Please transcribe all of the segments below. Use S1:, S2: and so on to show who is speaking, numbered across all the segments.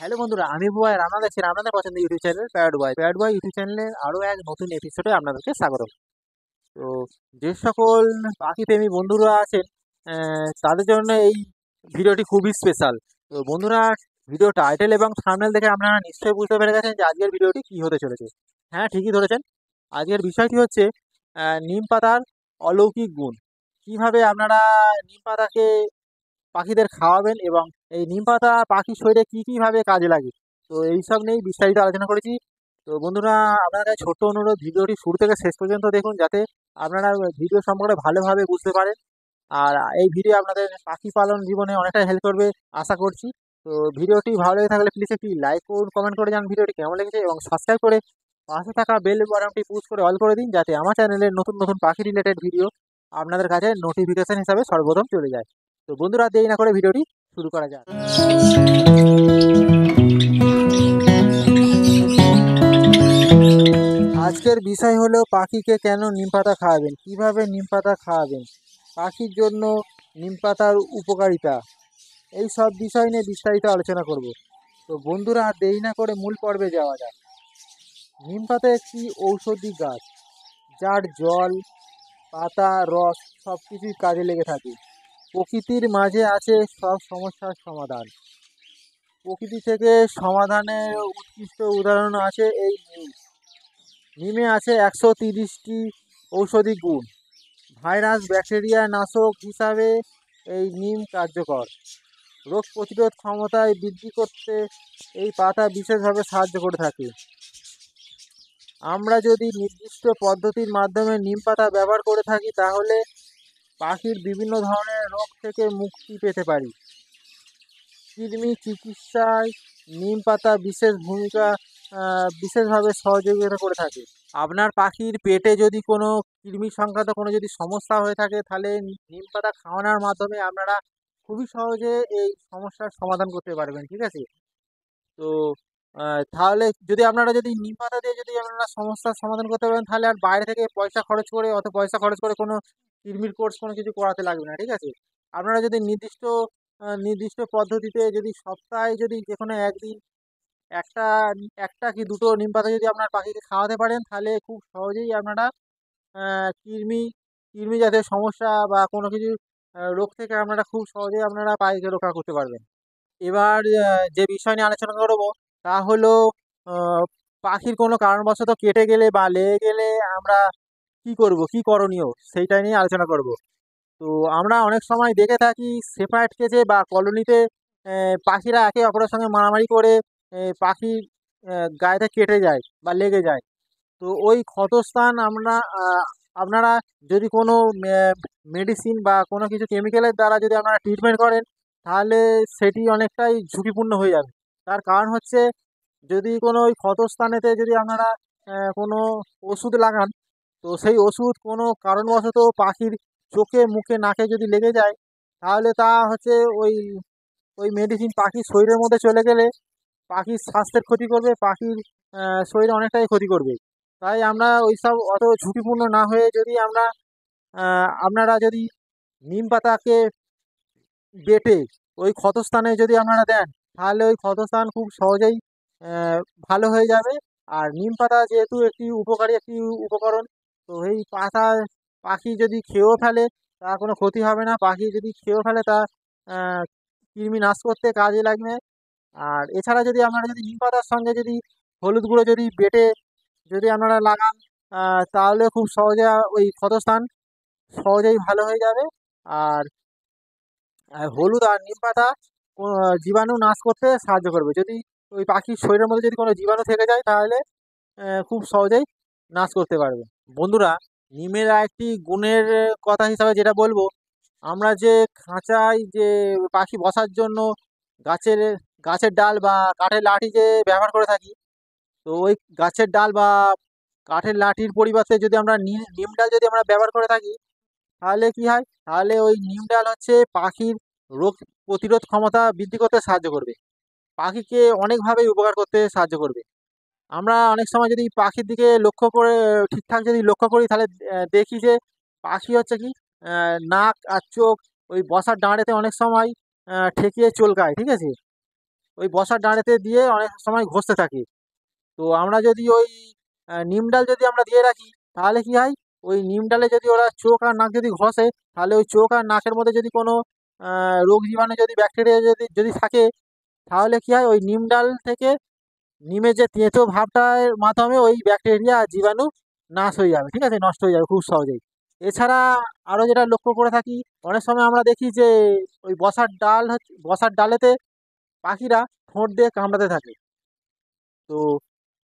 S1: Hello বন্ধুরা, আমি বুয়াই আর আপনারা দেখছেন আপনাদের পছন্দের ইউটিউব চ্যানেল প্যাড বয় ইউটিউব চ্যানেলে আরও এক নতুন এপিসোডে আপনাদেরকে স্বাগতম। তো যে সকল পাখি প্রেমী বন্ধুরা আছেন তাদের জন্য এই ভিডিওটি খুবই স্পেশাল। তো বন্ধুরা, ভিডিও টাইটেল এবং থাম্বনেল দেখে আপনারা নিশ্চয়ই বুঝতে পেরে গেছেন যে আজকের ভিডিওটি কী হতে চলেছে। হ্যাঁ, ঠিকই ধরেছেন। আজকের বিষয়টি হচ্ছে নিম পাতার অলৌকিক গুণ। কীভাবে আপনারা নিম পাতাকে পাখিদের খাওয়াবেন এবং এই নিমপাতা পাখির শরীরে কী ভাবে কাজে লাগে, তো এইসব নিয়েই বিস্তারিত আলোচনা করেছি। তো বন্ধুরা, আপনার কাছে ছোট্ট অনুরোধ, ভিডিওটি শুরু থেকে শেষ পর্যন্ত দেখুন যাতে আপনারা ভিডিও সম্পর্কে ভালোভাবে বুঝতে পারেন। আর এই ভিডিও আপনাদের পাখি পালন জীবনে অনেকটা হেল্প করবে আশা করছি। তো ভিডিওটি ভালো লেগে থাকলে প্লিজ একটি লাইক করুন, কমেন্ট করে জানান ভিডিওটি কেমন লেগেছে এবং সাবস্ক্রাইব করে পাশে থাকা বেল বাটনটি পুশ করে অল করে দিন যাতে আমার চ্যানেলের নতুন নতুন পাখি রিলেটেড ভিডিও আপনাদের কাছে নোটিফিকেশন হিসাবে সর্বপ্রথম চলে যায়। তো বন্ধুরা, দেরি না করে ভিডিওটি শুরু করা যাক। আজকের বিষয় হলো পাখিকে কেন নিমপাতা খাওয়াবেন, কিভাবে নিমপাতা খাওয়াবেন, পাখির জন্য নিমপাতার উপকারিতা, এই সব বিষয় নিয়ে বিস্তারিত আলোচনা করব। তো বন্ধুরা, দেরি না করে মূল পর্বে যাওয়া যাক। নিমপাতা একটি ঔষধি গাছ যার জল, পাতা, রস সব কিছুই কাজে লেগে থাকে। প্রকৃতির মাঝে আছে সব সমস্যার সমাধান। প্রকৃতি থেকে সমাধানের উৎকৃষ্ট উদাহরণ আছে এই নিম। নিমে আছে 130টি ঔষধি গুণ। ভাইরাস, ব্যাকটেরিয়া নাশক হিসাবে এই নিম কার্যকর। রোগ প্রতিরোধ ক্ষমতায় বৃদ্ধি করতে এই পাতা বিশেষভাবে সাহায্য করে থাকে। আমরা যদি নির্দিষ্ট পদ্ধতির মাধ্যমে নিম পাতা ব্যবহার করে থাকি তাহলে পাখির বিভিন্ন ধরনের রোগ থেকে মুক্তি পেতে পারি। কৃমি চিকিৎসায় নিম পাতা বিশেষভাবে সহযোগিতা করে থাকে। আপনার পাখির পেটে যদি কোনো কৃমি সংক্রান্ত কোনো যদি সমস্যা হয়ে থাকে তাহলে নিম পাতা খাওয়ানোর মাধ্যমে আপনারা খুবই সহজে এই সমস্যার সমাধান করতে পারবেন, ঠিক আছে? তো তাহলে যদি আপনারা যদি নিম পাতা দিয়ে যদি আপনারা সমস্যার সমাধান করতে পারেন তাহলে আর বাইরে থেকে পয়সা খরচ করে কোনো কৃমির কোর্স কোনো কিছু করাতে লাগবে না, ঠিক আছে? আপনারা যদি নির্দিষ্ট পদ্ধতিতে যদি সপ্তাহে যদি যেকোনো একদিন একটা একটা কি দুটো নিমপাতা যদি আপনার পাখিকে খাওয়াতে পারেন তাহলে খুব সহজেই আপনারা কৃমি কৃমি জাতীয় সমস্যা বা কোনো কিছু রোগ থেকে আপনারা খুব সহজেই আপনারা পাখিকে রক্ষা করতে পারবেন। এবার যে বিষয় নিয়ে আলোচনা করব তা হলো আ পাখির কোনো কারণবশত কেটে গেলে বা লেগে গেলে আমরা কি করব, কি করণীয়? সেইটা নিয়ে আলোচনা করব। তো আমরা অনেক সময় দেখে থাকি সেপারেট কেজে বা কলোনিতে পাখিরা একে অপরের সঙ্গে মারামারি করে পাখির গায়েতে কেটে যায় বা লেগে যায়। তো ওই ক্ষতস্থান আপনারা যদি কোনো মেডিসিন বা কোনো কিছু কেমিক্যালের দ্বারা যদি আপনারা ট্রিটমেন্ট করেন তাহলে সেটি অনেকটাই ঝুঁকিপূর্ণ হয়ে যাবে। তার কারণ হচ্ছে যদি কোনো ওই ক্ষতস্থানেতে যদি আপনারা কোনো ওষুধ লাগান, তো সেই ওষুধ কোনো কারণবশত পাখির চোখে, মুখে, নাকে যদি লেগে যায় তাহলে তা হচ্ছে ওই ওই মেডিসিন পাখির শরীরের মধ্যে চলে গেলে পাখির স্বাস্থ্যের ক্ষতি করবে, পাখির শরীরে অনেকটাই ক্ষতি করবে। তাই আমরা ওইসব অত ঝুঁকিপূর্ণ না হয়ে যদি আপনারা যদি নিম পাতাকে বেটে ওই ক্ষতস্থানে যদি আপনারা দেন, তাহলে ওই ক্ষতস্থান খুব সহজেই ভালো হয়ে যাবে। আর নিম পাতা যেহেতু একটি উপকারী একটি উপকরণ, তো এই পাতা পাখি যদি খেয়েও ফেলে তা কোনো ক্ষতি হবে না। পাখি যদি খেয়েও ফেলে তা আ কৃমি নাশ করতে কাজে লাগবে। আর এছাড়া যদি আপনারা যদি নিম পাতার সঙ্গে যদি হলুদ গুঁড়ো যদি বেটে যদি আপনারা লাগান তাহলে খুব সহজে ওই ক্ষতস্থান সহজেই ভালো হয়ে যাবে। আর হলুদ আর নিম পাতা জীবাণু নাশ করতে সাহায্য করবে। যদি ওই পাখির শরীরের মধ্যে যদি কোনো জীবাণু থেকে যায় তাহলে খুব সহজেই নাশ করতে পারবে। বন্ধুরা, নিমের আরেকটি গুণের কথা হিসাবে যেটা বলবো, আমরা যে খাঁচায় যে পাখি বসার জন্য গাছের গাছের ডাল বা কাঠের লাঠি যে ব্যবহার করে থাকি, তো ওই গাছের ডাল বা কাঠের লাঠির পরিবর্তে যদি আমরা নিম ডাল যদি আমরা ব্যবহার করে থাকি তাহলে কি হয়? তাহলে ওই নিম ডাল হচ্ছে পাখির রোগ প্রতিরোধ ক্ষমতা বৃদ্ধি করতে সাহায্য করবে। পাখিকে অনেকভাবেই উপকার করতে সাহায্য করবে। আমরা অনেক সময় যদি পাখির দিকে লক্ষ্য করে ঠিকঠাক যদি লক্ষ্য করি তাহলে দেখি যে পাখি হচ্ছে কি নাক আর চোখ ওই বসার ডাঁড়েতে অনেক সময় ঠেকিয়ে চলকায়, ঠিক আছে? ওই বসার ডাঁড়েতে দিয়ে অনেক সময় ঘষতে থাকে। তো আমরা যদি ওই নিম ডাল যদি আমরা দিয়ে রাখি, তাহলে কি হয়, ওই নিম ডালে যদি ওরা চোখ আর নাক যদি ঘষে, তাহলে ওই চোখ আর নাকের মধ্যে যদি কোনো রোগ জীবাণু যদি ব্যাকটেরিয়া যদি যদি থাকে, তাহলে কি হয়, ওই নিম ডাল থেকে নিমের যে তেঁতো ভাবটার মাধ্যমে ওই ব্যাকটেরিয়া আর জীবাণু নাশ হয়ে যাবে, ঠিক আছে, নষ্ট হয়ে যাবে খুব সহজেই। এছাড়া আরও যেটা লক্ষ্য করে থাকি, অনেক সময় আমরা দেখি যে ওই বসার ডালেতে পাখিরা ঠোঁট দিয়ে কামড়াতে থাকে। তো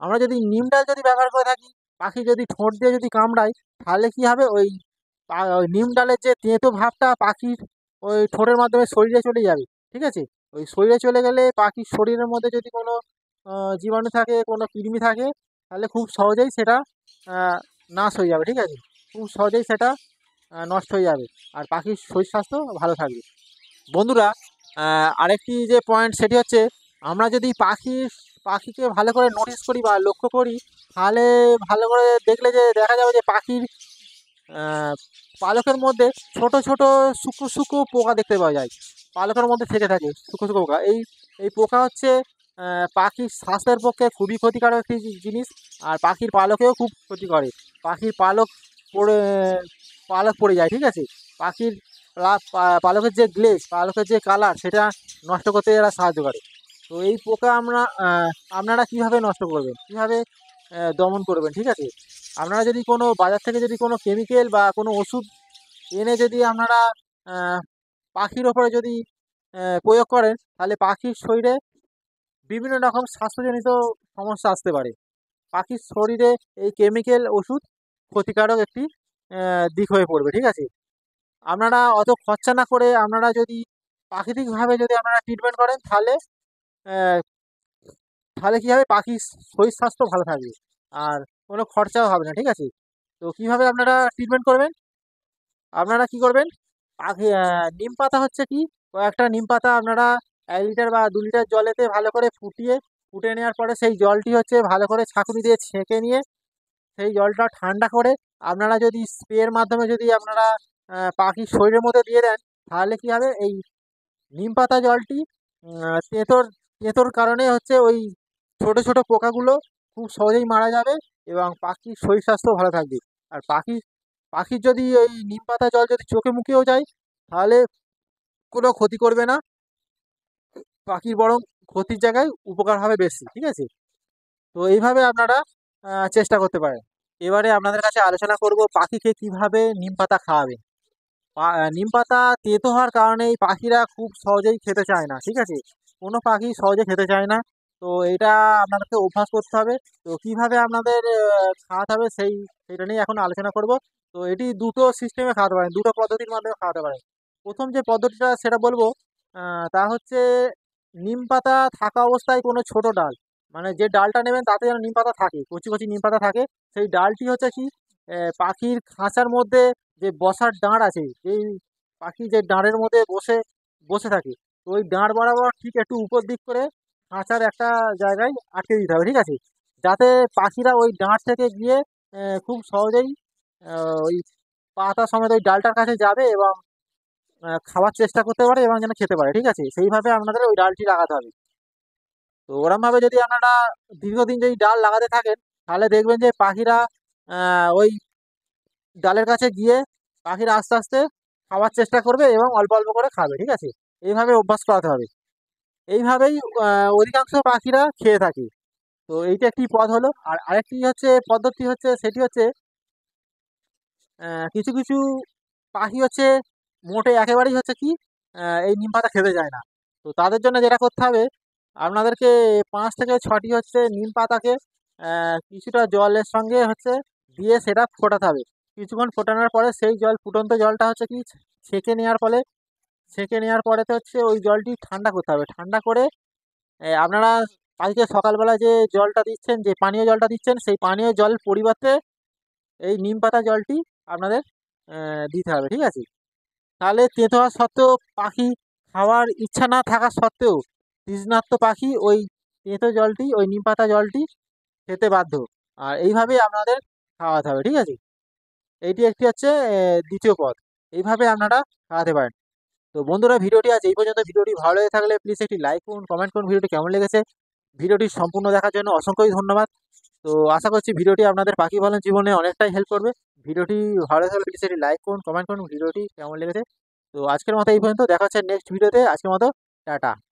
S1: আমরা যদি নিম ডাল যদি ব্যবহার করে থাকি, পাখি যদি ঠোঁট দিয়ে যদি কামড়ায়, তাহলে কি হবে, ওই ওই নিম ডালের যে তেঁতো ভাবটা পাখির ওই ঠোঁটের মাধ্যমে শরীরে চলে যাবে, ঠিক আছে। ওই শরীরে চলে গেলে পাখির শরীরের মধ্যে যদি কোনো জীবাণু থাকে, কোনো কৃমি থাকে, তাহলে খুব সহজেই সেটা আহ, নাশ হয়ে যাবে, ঠিক আছে, খুব সহজেই সেটা নষ্ট হয়ে যাবে, আর পাখির শরীর স্বাস্থ্য ভালো থাকবে। বন্ধুরা, আরেকটি যে পয়েন্ট সেটি হচ্ছে, আমরা যদি পাখিকে ভালো করে নোটিস করি বা লক্ষ্য করি, তাহলে ভালো করে দেখলে যে দেখা যাবে যে পাখির আহ, পালকের মধ্যে ছোট ছোট সূক্ষ্ম সূক্ষ্ম পোকা দেখতে পাওয়া যায়। পালকের মধ্যে থেকে থাকে সূক্ষ্ম সূক্ষ্ম পোকা। এই পোকা হচ্ছে পাখির স্বাস্থ্যের পক্ষে খুবই ক্ষতিকারক একটি জিনিস, আর পাখির পালকেও খুব ক্ষতি করে। পাখির পড়ে পালক পড়ে যায়, ঠিক আছে। পাখির পালকের যে গ্লেজ, পালকের যে কালার, সেটা নষ্ট করতে এরা সাহায্য করে। তো এই পোকা আপনারা কিভাবে নষ্ট করবেন, কিভাবে দমন করবেন, ঠিক আছে। আপনারা যদি কোনো বাজার থেকে যদি কোনো কেমিক্যাল বা কোনো ওষুধ এনে যদি আপনারা আহ, পাখির ওপরে যদি প্রয়োগ করেন, তাহলে পাখির শরীরে বিভিন্ন রকম স্বাস্থ্যজনিত সমস্যা আসতে পারে। পাখির শরীরে এই কেমিক্যাল ওষুধ ক্ষতিকারক একটি দিক হয়ে পড়বে, ঠিক আছে। আপনারা অত খরচা না করে আপনারা যদি প্রাকৃতিকভাবে যদি আপনারা ট্রিটমেন্ট করেন, আহ, তাহলে কী হবে, পাখির শরীর স্বাস্থ্য ভালো থাকবে, আর কোনো খরচাও হবে না, ঠিক আছে। তো কীভাবে আপনারা ট্রিটমেন্ট করবেন, আপনারা কি করবেন, নিম পাতা হচ্ছে কি, কয়েকটা নিম পাতা আপনারা 1 লিটার বা 2 লিটার জলেতে ভালো করে ফুটে নেওয়ার পরে সেই জলটি হচ্ছে ভালো করে ছাঁকুনি দিয়ে ছেঁকে নিয়ে সেই জলটা ঠান্ডা করে আপনারা যদি স্প্রের মাধ্যমে যদি আপনারা পাখির শরীরের মধ্যে দিয়ে দেন, তাহলে কি হবে, এই নিম পাতা জলটি তেঁতোর তেঁতোর কারণে হচ্ছে ওই ছোট ছোট পোকাগুলো খুব সহজেই মারা যাবে, এবং পাখির শরীর স্বাস্থ্য ভালো থাকবে। আর পাখির যদি ওই নিম পাতা জল যদি চোখে মুখেও যায়, তাহলে কোনো ক্ষতি করবে না, পাখির বরং ক্ষতির জায়গায় উপকার হবে বেশি, ঠিক আছে। তো এইভাবে আপনারা চেষ্টা করতে পারেন। এবারে আপনাদের কাছে আলোচনা করব পাখিকে কিভাবে নিম পাতা খাওয়াবেন। নিম পাতা তেতো হওয়ার কারণে এই পাখিরা খুব সহজেই খেতে চায় না, ঠিক আছে। কোনো পাখি সহজে খেতে চায় না। তো এটা আপনাদেরকে অভ্যাস করতে হবে। তো কিভাবে আপনাদের খাওয়াতে হবে সেইটা নিয়ে এখন আলোচনা করব। তো এটি দুটো সিস্টেমে খাওয়াতে পারেন, দুটো পদ্ধতির মাধ্যমে খাওয়াতে পারেন। প্রথম যে পদ্ধতিটা সেটা বলবো, তা হচ্ছে নিম পাতা থাকা অবস্থায় কোনো ছোট ডাল, মানে যে ডালটা নেবেন তাতে যেন নিম পাতা থাকে, কচি কচি নিম পাতা থাকে, সেই ডালটি হচ্ছে কি, পাখির খাঁচার মধ্যে যে বসার ডাঁড় আছে, যেই পাখি যে ডাঁড়ের মধ্যে বসে বসে থাকে, তো ওই ডাঁড় বরাবর ঠিক একটু উপর দিক করে খাঁচার একটা জায়গায় আটকে দিতে হবে, ঠিক আছে, যাতে পাখিরা ওই ডাঁড় থেকে গিয়ে খুব সহজেই ওই পাতা সমেত ওই ডালটার কাছে যাবে, এবং খাওয়ার চেষ্টা করতে পারে এবং যেন খেতে পারে, ঠিক আছে। সেইভাবে আপনাদের ওই ডালটি লাগাতে হবে। তো ওরমভাবে যদি আপনারা দীর্ঘদিন যদি ডাল লাগাতে থাকেন, তাহলে দেখবেন যে পাখিরা ওই ডালের কাছে গিয়ে পাখিরা আস্তে আস্তে খাওয়ার চেষ্টা করবে এবং অল্প অল্প করে খাবে, ঠিক আছে। এইভাবে অভ্যাস করাতে হবে। এইভাবেই অধিকাংশ পাখিরা খেয়ে থাকে। তো এইটা একটি পথ হলো। আর আরেকটি হচ্ছে পদ্ধতি হচ্ছে, সেটি হচ্ছে কিছু কিছু পাখি হচ্ছে মোটে একেবারেই হচ্ছে কি, এই নিম পাতা খেতে চায় না। তো তাদের জন্য যেটা করতে হবে, আপনাদেরকে 5 থেকে 6টি হচ্ছে নিম পাতাকে কিছুটা জলের সঙ্গে হচ্ছে দিয়ে সেটা ফোটাতে হবে। কিছুক্ষণ ফোটানোর পরে সেই ফুটন্ত জলটা হচ্ছে কি ছেঁকে নেওয়ার পরেতে হচ্ছে ওই জলটি ঠান্ডা করতে হবে। ঠান্ডা করে আপনারা পাখিকে সকালবেলা যে জলটা দিচ্ছেন, যে পানীয় জলটা দিচ্ছেন, সেই পানীয় জল পরিবর্তে এই নিম পাতা জলটি আপনাদের দিতে হবে, ঠিক আছে। তাহলে তেতো হওয়া সত্ত্বেও, পাখি খাওয়ার ইচ্ছা না থাকা সত্ত্বেও, তৃষ্ণার্ত পাখি ওই তেঁতো জলটি, ওই নিম পাতা জলটি খেতে বাধ্য। আর এইভাবেই আপনাদের খাওয়াতে হবে, ঠিক আছে। এইটি একটি হচ্ছে দ্বিতীয় পথ। এইভাবে আপনারা খাওয়াতে পারেন। তো বন্ধুরা, ভিডিওটি আজ এই পর্যন্ত। ভিডিওটি ভালো লেগে থাকলে প্লিজ একটি লাইক করুন, কমেন্ট করুন ভিডিওটি কেমন লেগেছে। ভিডিওটি সম্পূর্ণ দেখার জন্য অসংখ্যই ধন্যবাদ। তো আশা করছি ভিডিওটি আপনাদের পাখি পালন জীবনে অনেকটাই হেল্প করবে। ভিডিওটি ভালো লাগলে প্লিজ একটি লাইক করুন, কমেন্ট করুন ভিডিওটি কেমন লেগেছে। তো আজকের মতো এই পর্যন্ত, দেখা হচ্ছে নেক্সট ভিডিওতে। আজকের মতো টাটা।